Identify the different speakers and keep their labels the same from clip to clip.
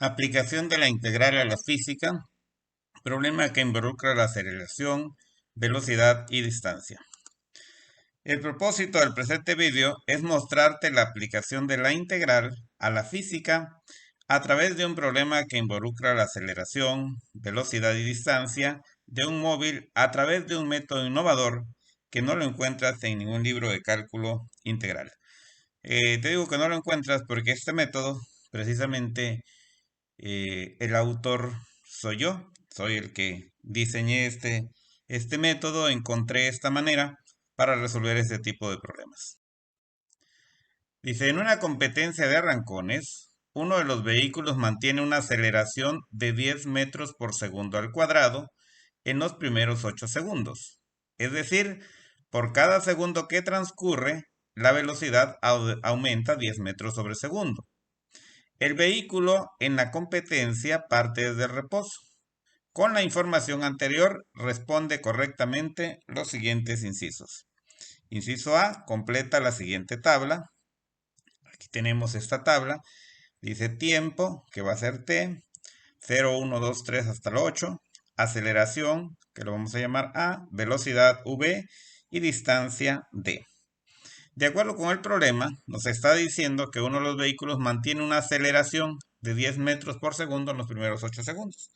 Speaker 1: Aplicación de la integral a la física, problema que involucra la aceleración, velocidad y distancia. El propósito del presente vídeo es mostrarte la aplicación de la integral a la física a través de un problema que involucra la aceleración, velocidad y distancia de un móvil a través de un método innovador que no lo encuentras en ningún libro de cálculo integral. Te digo que no lo encuentras porque este método, precisamente, el autor soy yo, soy el que diseñé este método, encontré esta manera para resolver este tipo de problemas. Dice, en una competencia de arrancones, uno de los vehículos mantiene una aceleración de 10 metros por segundo al cuadrado en los primeros 8 segundos. Es decir, por cada segundo que transcurre, la velocidad aumenta 10 metros sobre segundo. El vehículo en la competencia parte desde el reposo. Con la información anterior, responde correctamente los siguientes incisos. Inciso A, completa la siguiente tabla. Aquí tenemos esta tabla. Dice tiempo, que va a ser t, 0, 1, 2, 3 hasta el 8. Aceleración, que lo vamos a llamar A. Velocidad v y distancia d. De acuerdo con el problema, nos está diciendo que uno de los vehículos mantiene una aceleración de 10 metros por segundo en los primeros 8 segundos.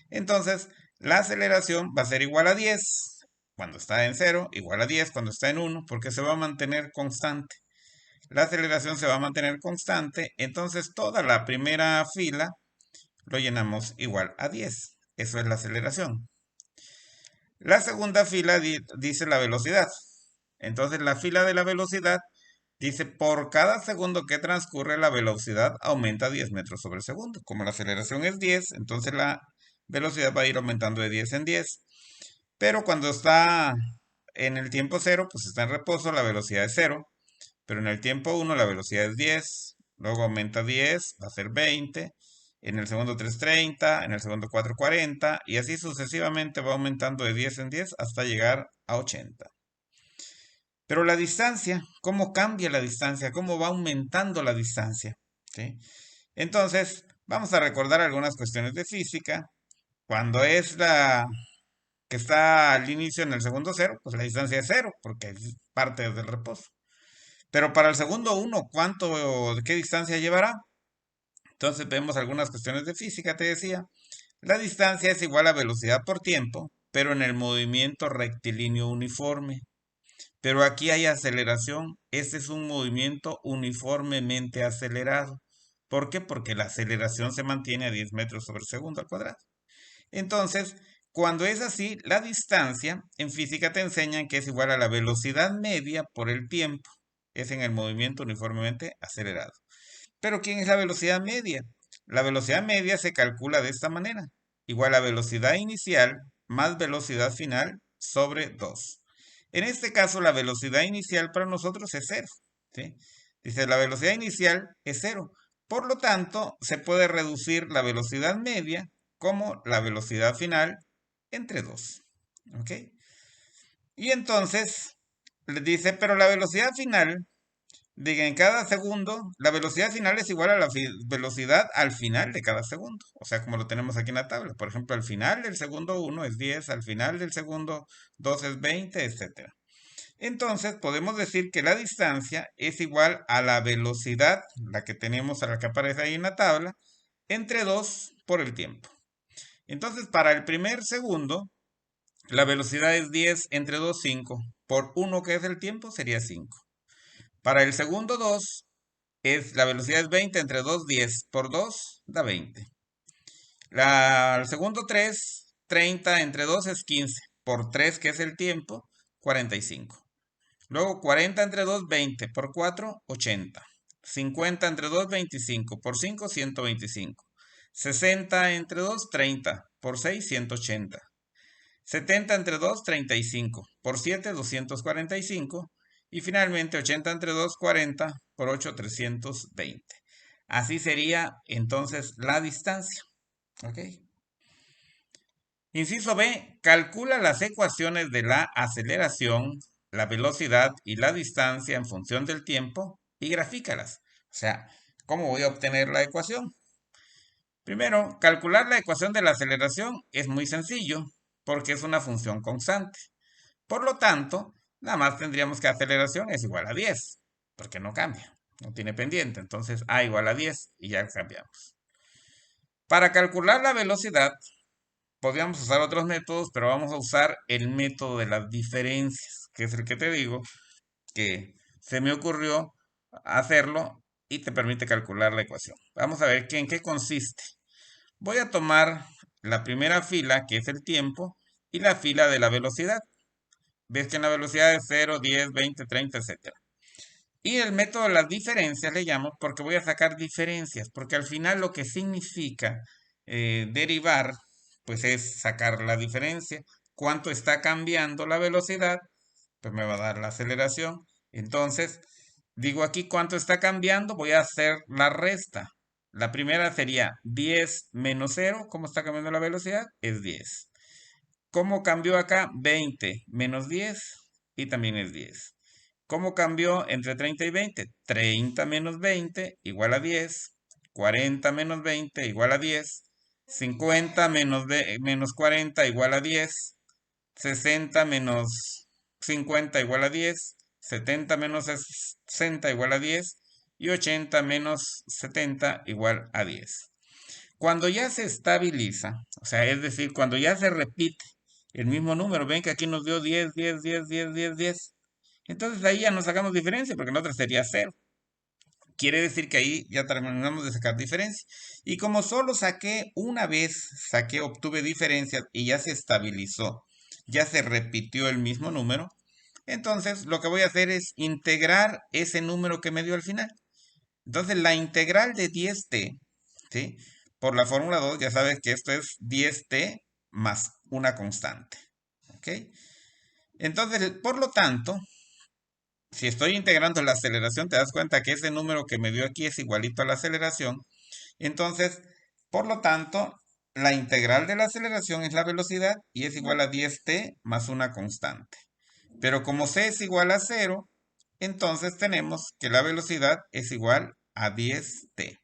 Speaker 1: Entonces, la aceleración va a ser igual a 10 cuando está en 0, igual a 10 cuando está en 1, porque se va a mantener constante. La aceleración se va a mantener constante, entonces toda la primera fila lo llenamos igual a 10. Eso es la aceleración. La segunda fila dice la velocidad. Entonces la fila de la velocidad dice por cada segundo que transcurre la velocidad aumenta 10 metros sobre segundo. Como la aceleración es 10, entonces la velocidad va a ir aumentando de 10 en 10. Pero cuando está en el tiempo 0, pues está en reposo, la velocidad es 0. Pero en el tiempo 1 la velocidad es 10, luego aumenta 10, va a ser 20, en el segundo 3:30, en el segundo 4:40 y así sucesivamente va aumentando de 10 en 10 hasta llegar a 80. Pero la distancia, ¿cómo cambia la distancia? ¿Cómo va aumentando la distancia? ¿Sí? Entonces, vamos a recordar algunas cuestiones de física. Cuando es la que está al inicio en el segundo 0, pues la distancia es 0, porque es parte del reposo. Pero para el segundo 1, ¿qué distancia llevará? Entonces vemos algunas cuestiones de física, te decía. La distancia es igual a velocidad por tiempo, pero en el movimiento rectilíneo uniforme. Pero aquí hay aceleración. Este es un movimiento uniformemente acelerado. ¿Por qué? Porque la aceleración se mantiene a 10 metros sobre segundo al cuadrado. Entonces, cuando es así, la distancia en física te enseñan que es igual a la velocidad media por el tiempo. Es en el movimiento uniformemente acelerado. Pero ¿quién es la velocidad media? La velocidad media se calcula de esta manera. Igual a velocidad inicial más velocidad final sobre 2. En este caso, la velocidad inicial para nosotros es 0. ¿Sí? Dice, la velocidad inicial es 0. Por lo tanto, se puede reducir la velocidad media como la velocidad final entre 2. ¿Ok? Y entonces, le dice, pero la velocidad final, diga, en cada segundo, la velocidad final es igual a la velocidad al final de cada segundo. O sea, como lo tenemos aquí en la tabla. Por ejemplo, al final del segundo 1 es 10, al final del segundo 2 es 20, etc. Entonces, podemos decir que la distancia es igual a la velocidad, la que tenemos, a la que aparece ahí en la tabla, entre 2 por el tiempo. Entonces, para el primer segundo, la velocidad es 10 entre 2, 5. Por 1 que es el tiempo, sería 5. Para el segundo 2, la velocidad es 20 entre 2, 10. Por 2, da 20. El segundo 3, 30 entre 2 es 15. Por 3, que es el tiempo, 45. Luego 40 entre 2, 20. Por 4, 80. 50 entre 2, 25. Por 5, 125. 60 entre 2, 30. Por 6, 180. 70 entre 2, 35. Por 7, 245. Y finalmente 80 entre 2, 40. Por 8, 320. Así sería entonces la distancia. ¿Ok? Inciso B. Calcula las ecuaciones de la aceleración, la velocidad y la distancia en función del tiempo y grafícalas. O sea, ¿cómo voy a obtener la ecuación? Primero, calcular la ecuación de la aceleración es muy sencillo porque es una función constante. Por lo tanto, nada más tendríamos que aceleración es igual a 10, porque no cambia, no tiene pendiente. Entonces A igual a 10 y ya cambiamos. Para calcular la velocidad, podríamos usar otros métodos, pero vamos a usar el método de las diferencias, que es el que te digo que se me ocurrió hacerlo y te permite calcular la ecuación. Vamos a ver en qué consiste. Voy a tomar la primera fila, que es el tiempo, y la fila de la velocidad. Ves que en la velocidad es 0, 10, 20, 30, etc. Y el método de las diferencias le llamo porque voy a sacar diferencias, porque al final lo que significa derivar, pues es sacar la diferencia. ¿Cuánto está cambiando la velocidad? Pues me va a dar la aceleración. Entonces, digo aquí cuánto está cambiando, voy a hacer la resta. La primera sería 10 menos 0. ¿Cómo está cambiando la velocidad? Es 10. ¿Cómo cambió acá? 20 menos 10 y también es 10. ¿Cómo cambió entre 30 y 20? 30 menos 20 igual a 10. 40 menos 20 igual a 10. 50 menos 40 igual a 10. 60 menos 50 igual a 10. 70 menos 60 igual a 10. Y 80 menos 70 igual a 10. Cuando ya se estabiliza, o sea, es decir, cuando ya se repite el mismo número, ven que aquí nos dio 10, 10, 10, 10, 10, 10. Entonces ahí ya no sacamos diferencia porque la otra sería 0. Quiere decir que ahí ya terminamos de sacar diferencia. Y como solo saqué una vez, obtuve diferencias y ya se estabilizó, ya se repitió el mismo número, entonces lo que voy a hacer es integrar ese número que me dio al final. Entonces la integral de 10t, ¿sí? Por la fórmula 2 ya sabes que esto es 10t más una constante. ¿Ok? Entonces, por lo tanto, si estoy integrando la aceleración, te das cuenta que ese número que me dio aquí es igualito a la aceleración. Entonces, por lo tanto, la integral de la aceleración es la velocidad y es igual a 10t más una constante. Pero como c es igual a 0, entonces tenemos que la velocidad es igual a 10t.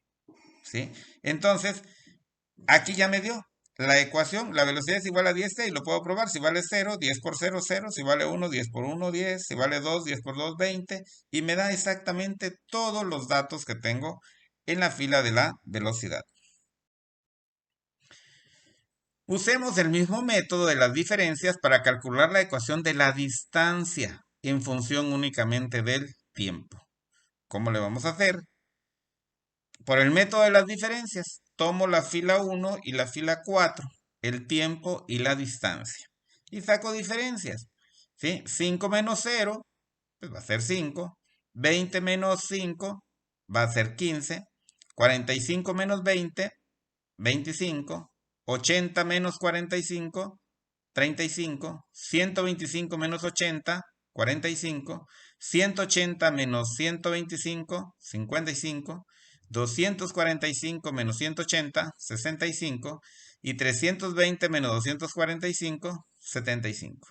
Speaker 1: ¿Sí? Entonces, aquí ya me dio la ecuación, la velocidad es igual a 10t y lo puedo probar. Si vale 0, 10 por 0, 0. Si vale 1, 10 por 1, 10. Si vale 2, 10 por 2, 20. Y me da exactamente todos los datos que tengo en la fila de la velocidad. Usemos el mismo método de las diferencias para calcular la ecuación de la distancia en función únicamente del tiempo. ¿Cómo le vamos a hacer? Por el método de las diferencias, tomo la fila 1 y la fila 4, el tiempo y la distancia. Y saco diferencias. ¿Sí? 5 menos 0, pues va a ser 5. 20 menos 5 va a ser 15. 45 menos 20, 25. 80 menos 45, 35. 125 menos 80, 45. 180 menos 125, 55. 245 menos 180, 65. Y 320 menos 245, 75.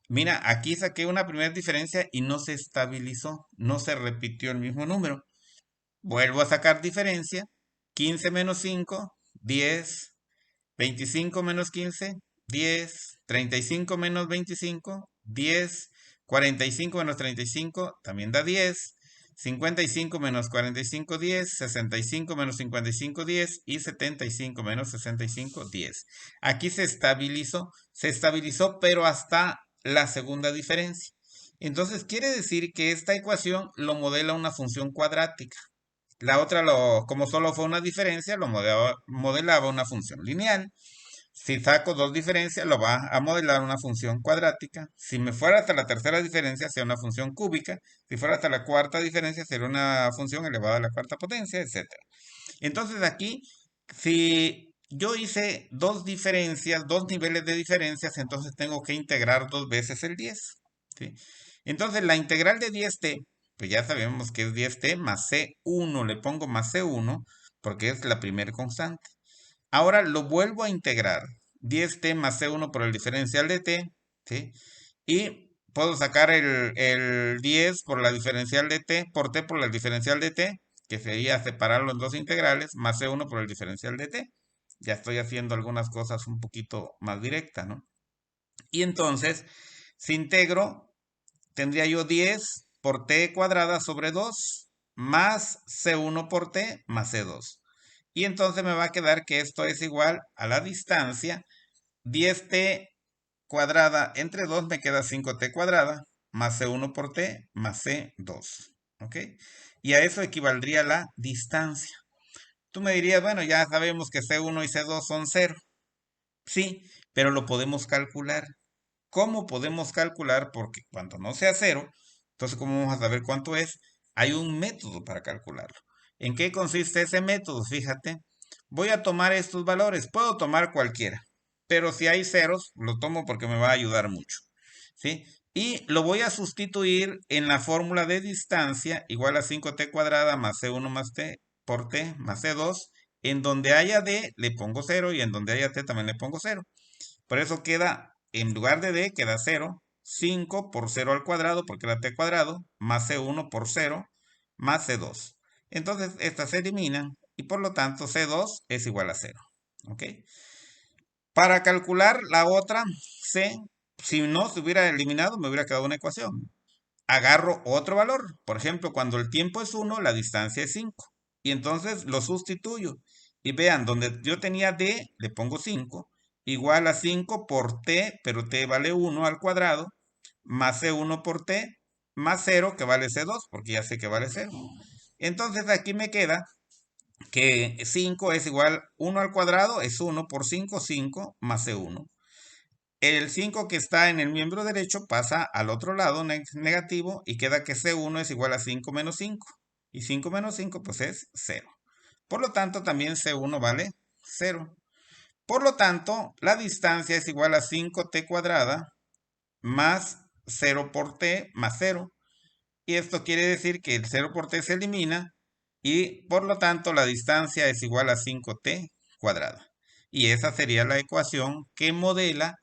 Speaker 1: Mira, aquí saqué una primera diferencia y no se estabilizó, no se repitió el mismo número. Vuelvo a sacar diferencia. 15 menos 5, 10. 25 menos 15, 10. 35 menos 25, 10. 45 menos 35 también da 10. 55 menos 45, 10. 65 menos 55, 10. Y 75 menos 65, 10. Aquí se estabilizó, pero hasta la segunda diferencia. Entonces quiere decir que esta ecuación lo modela una función cuadrática. La otra, como solo fue una diferencia, lo modelaba una función lineal. Si saco dos diferencias, lo va a modelar una función cuadrática. Si me fuera hasta la tercera diferencia, sería una función cúbica. Si fuera hasta la cuarta diferencia, sería una función elevada a la cuarta potencia, etc. Entonces aquí, si yo hice dos diferencias, dos niveles de diferencias, entonces tengo que integrar dos veces el 10. ¿Sí? Entonces la integral de 10t, pues ya sabemos que es 10t más c1. Le pongo más c1 porque es la primera constante. Ahora lo vuelvo a integrar. 10t más c1 por el diferencial de t, ¿sí? Y puedo sacar el 10 por la diferencial de t, por la diferencial de t, que sería separarlo en dos integrales, más c1 por el diferencial de t. Ya estoy haciendo algunas cosas un poquito más directas, ¿no? Y entonces, si integro, tendría yo 10 por t cuadrada sobre 2 más c1 por t más c2. Y entonces me va a quedar que esto es igual a la distancia 10t cuadrada entre 2 me queda 5t cuadrada más c1 por t más c2. ¿Ok? Y a eso equivaldría la distancia. Tú me dirías, bueno, ya sabemos que c1 y c2 son 0. Sí, pero lo podemos calcular. ¿Cómo podemos calcular? Porque cuando no sea 0, entonces ¿cómo vamos a saber cuánto es? Hay un método para calcularlo. ¿En qué consiste ese método? Fíjate, voy a tomar estos valores. Puedo tomar cualquiera, pero si hay ceros, lo tomo porque me va a ayudar mucho. ¿Sí? Y lo voy a sustituir en la fórmula de distancia igual a 5t cuadrada más c1 más t por t más c2. En donde haya d le pongo 0 y en donde haya t también le pongo 0. Por eso queda, en lugar de d, queda 0. 5 por 0 al cuadrado, porque era t cuadrado, más c1 por 0, más c2. Entonces, estas se eliminan y por lo tanto c2 es igual a 0. ¿Ok? Para calcular la otra c, si no se hubiera eliminado, me hubiera quedado una ecuación. Agarro otro valor. Por ejemplo, cuando el tiempo es 1, la distancia es 5. Y entonces lo sustituyo. Y vean, donde yo tenía d, le pongo 5, igual a 5 por t, pero t vale 1 al cuadrado, más c1 por t, más 0, que vale c2, porque ya sé que vale 0. Entonces aquí me queda que 5 es igual 1 al cuadrado, es 1 por 5, 5, más c1. El 5 que está en el miembro derecho pasa al otro lado negativo y queda que C1 es igual a 5 menos 5. Y 5 menos 5 pues es 0. Por lo tanto también C1 vale 0. Por lo tanto la distancia es igual a 5t cuadrada más 0 por t más 0. Y esto quiere decir que el 0 por t se elimina y por lo tanto la distancia es igual a 5t cuadrada. Y esa sería la ecuación que modela,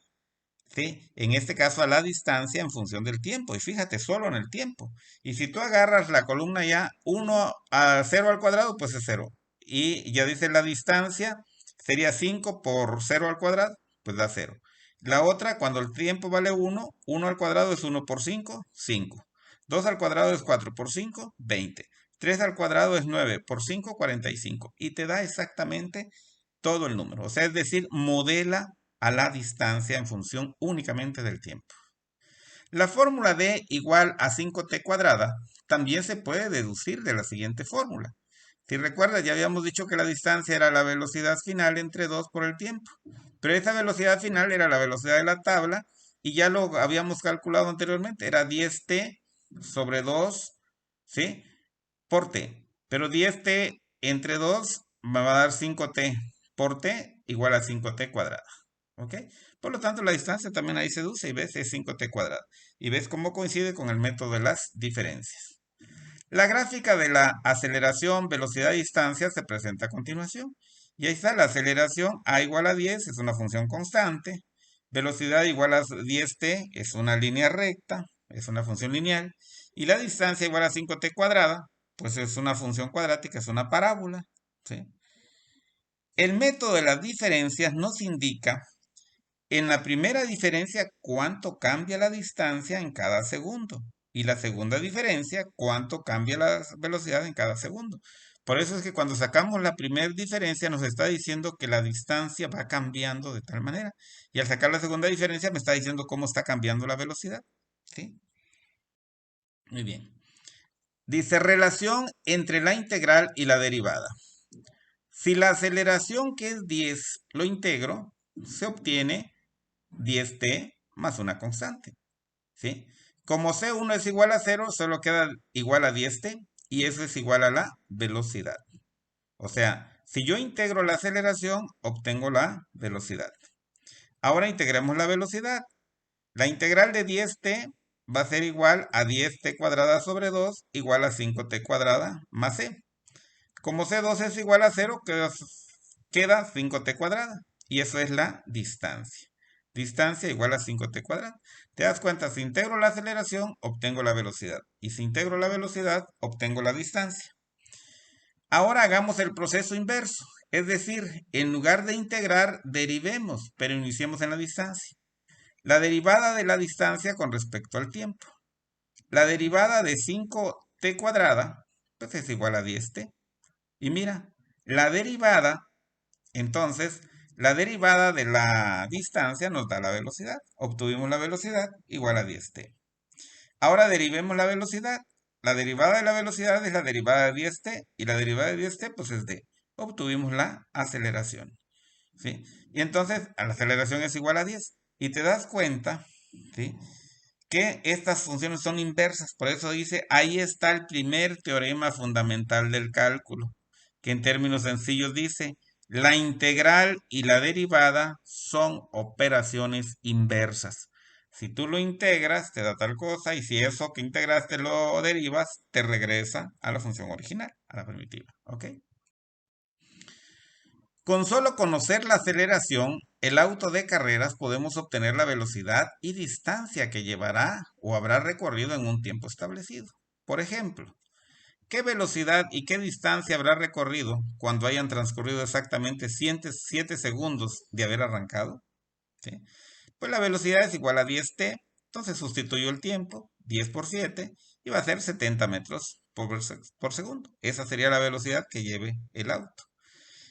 Speaker 1: ¿sí? En este caso a la distancia en función del tiempo. Y fíjate, solo en el tiempo. Y si tú agarras la columna ya 1 a 0 al cuadrado, pues es 0. Y ya dice la distancia, sería 5 por 0 al cuadrado, pues da 0. La otra, cuando el tiempo vale 1, 1 al cuadrado es 1 por 5, 5. 2 al cuadrado es 4 por 5, 20. 3 al cuadrado es 9 por 5, 45. Y te da exactamente todo el número. O sea, es decir, modela a la distancia en función únicamente del tiempo. La fórmula d igual a 5t cuadrada también se puede deducir de la siguiente fórmula. Si recuerdas, ya habíamos dicho que la distancia era la velocidad final entre 2 por el tiempo. Pero esa velocidad final era la velocidad de la tabla y ya lo habíamos calculado anteriormente. Era 10t sobre 2, ¿sí? Por t. Pero 10t entre 2 me va a dar 5t por t igual a 5t cuadrada. ¿Ok? Por lo tanto, la distancia también ahí se deduce y ves es 5t cuadrada. Y ves cómo coincide con el método de las diferencias. La gráfica de la aceleración, velocidad y distancia se presenta a continuación. Y ahí está la aceleración a igual a 10, es una función constante. Velocidad igual a 10t, es una línea recta, es una función lineal. Y la distancia igual a 5t cuadrada, pues es una función cuadrática, es una parábola. ¿Sí? El método de las diferencias nos indica en la primera diferencia, cuánto cambia la distancia en cada segundo. Y la segunda diferencia, cuánto cambia la velocidad en cada segundo. Por eso es que cuando sacamos la primera diferencia nos está diciendo que la distancia va cambiando de tal manera. Y al sacar la segunda diferencia me está diciendo cómo está cambiando la velocidad. ¿Sí? Muy bien. Dice relación entre la integral y la derivada. Si la aceleración, que es 10, lo integro, se obtiene 10t más una constante. ¿Sí? Como C1 es igual a 0, solo queda igual a 10t y eso es igual a la velocidad. O sea, si yo integro la aceleración, obtengo la velocidad. Ahora integremos la velocidad. La integral de 10t va a ser igual a 10t cuadrada sobre 2 igual a 5t cuadrada más c. Como c2 es igual a 0, queda 5t cuadrada. Y eso es la distancia. Distancia igual a 5t cuadrada. ¿Te das cuenta? Si integro la aceleración, obtengo la velocidad. Y si integro la velocidad, obtengo la distancia. Ahora hagamos el proceso inverso. Es decir, en lugar de integrar, derivemos, pero iniciemos en la distancia. La derivada de la distancia con respecto al tiempo. La derivada de 5t cuadrada, pues es igual a 10t. Y mira, la derivada, entonces, la derivada de la distancia nos da la velocidad. Obtuvimos la velocidad igual a 10t. Ahora derivemos la velocidad. La derivada de la velocidad es la derivada de 10t y la derivada de 10t pues es d. Obtuvimos la aceleración. ¿Sí? Y entonces la aceleración es igual a 10. Y te das cuenta, ¿sí?, que estas funciones son inversas. Por eso dice, ahí está el primer teorema fundamental del cálculo, que en términos sencillos dice, la integral y la derivada son operaciones inversas. Si tú lo integras, te da tal cosa, y si eso que integraste lo derivas, te regresa a la función original, a la primitiva. ¿Ok? Con solo conocer la aceleración, el auto de carreras podemos obtener la velocidad y distancia que llevará o habrá recorrido en un tiempo establecido. Por ejemplo, ¿qué velocidad y qué distancia habrá recorrido cuando hayan transcurrido exactamente 7 segundos de haber arrancado? ¿Sí? Pues la velocidad es igual a 10t, entonces sustituyo el tiempo, 10 por 7, y va a ser 70 metros por segundo. Esa sería la velocidad que lleve el auto.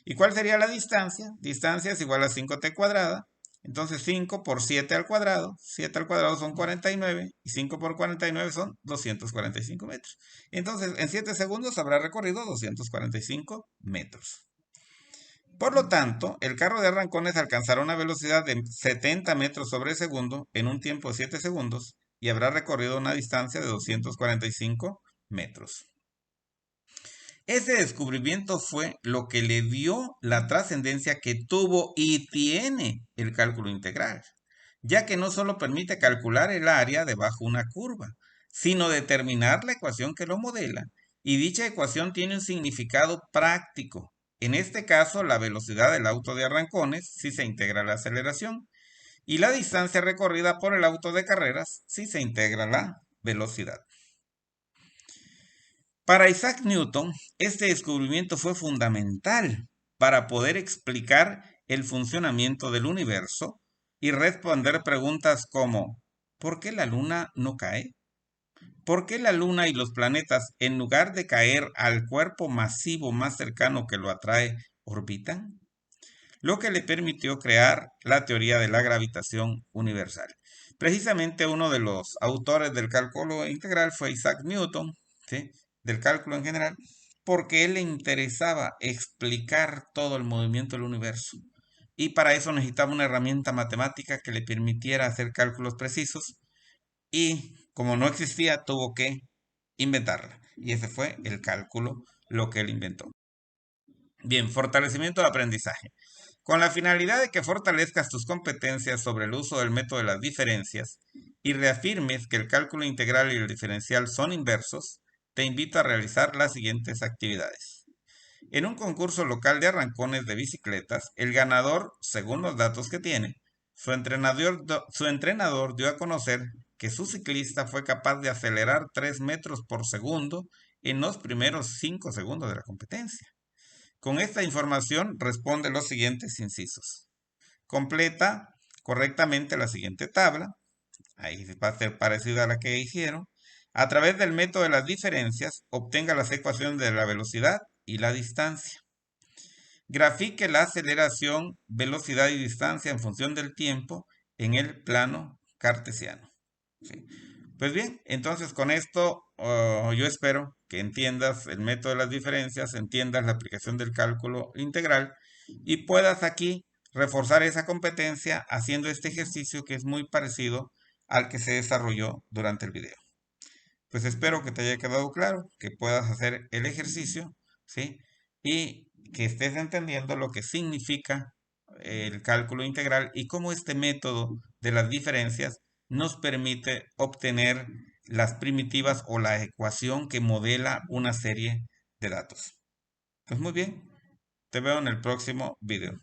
Speaker 1: ¿Y cuál sería la distancia? Distancia es igual a 5t cuadrada. Entonces 5 por 7 al cuadrado. 7 al cuadrado son 49. Y 5 por 49 son 245 metros. Entonces en 7 segundos habrá recorrido 245 metros. Por lo tanto, el carro de arrancones alcanzará una velocidad de 70 metros sobre segundo en un tiempo de 7 segundos y habrá recorrido una distancia de 245 metros. Ese descubrimiento fue lo que le dio la trascendencia que tuvo y tiene el cálculo integral, ya que no solo permite calcular el área debajo una curva, sino determinar la ecuación que lo modela, y dicha ecuación tiene un significado práctico. En este caso, la velocidad del auto de arrancones si se integra la aceleración, y la distancia recorrida por el auto de carreras si se integra la velocidad. Para Isaac Newton, este descubrimiento fue fundamental para poder explicar el funcionamiento del universo y responder preguntas como ¿por qué la luna no cae? ¿Por qué la luna y los planetas, en lugar de caer al cuerpo masivo más cercano que lo atrae, orbitan? Lo que le permitió crear la teoría de la gravitación universal. Precisamente uno de los autores del cálculo integral fue Isaac Newton, ¿sí?, del cálculo en general, porque él le interesaba explicar todo el movimiento del universo. Y para eso necesitaba una herramienta matemática que le permitiera hacer cálculos precisos. Y como no existía, tuvo que inventarla. Y ese fue el cálculo, lo que él inventó. Bien, fortalecimiento de aprendizaje. Con la finalidad de que fortalezcas tus competencias sobre el uso del método de las diferencias y reafirmes que el cálculo integral y el diferencial son inversos, te invito a realizar las siguientes actividades. En un concurso local de arrancones de bicicletas, el ganador, según los datos que tiene, su entrenador dio a conocer que su ciclista fue capaz de acelerar 3 metros por segundo en los primeros 5 segundos de la competencia. Con esta información responde los siguientes incisos. Completa correctamente la siguiente tabla. Ahí va a ser parecida a la que hicieron. A través del método de las diferencias, obtenga las ecuaciones de la velocidad y la distancia. Grafique la aceleración, velocidad y distancia en función del tiempo en el plano cartesiano. ¿Sí? Pues bien, entonces con esto yo espero que entiendas el método de las diferencias, entiendas la aplicación del cálculo integral y puedas aquí reforzar esa competencia haciendo este ejercicio que es muy parecido al que se desarrolló durante el video. Pues espero que te haya quedado claro, que puedas hacer el ejercicio, ¿sí? Y que estés entendiendo lo que significa el cálculo integral y cómo este método de las diferencias nos permite obtener las primitivas o la ecuación que modela una serie de datos. Pues muy bien, te veo en el próximo video.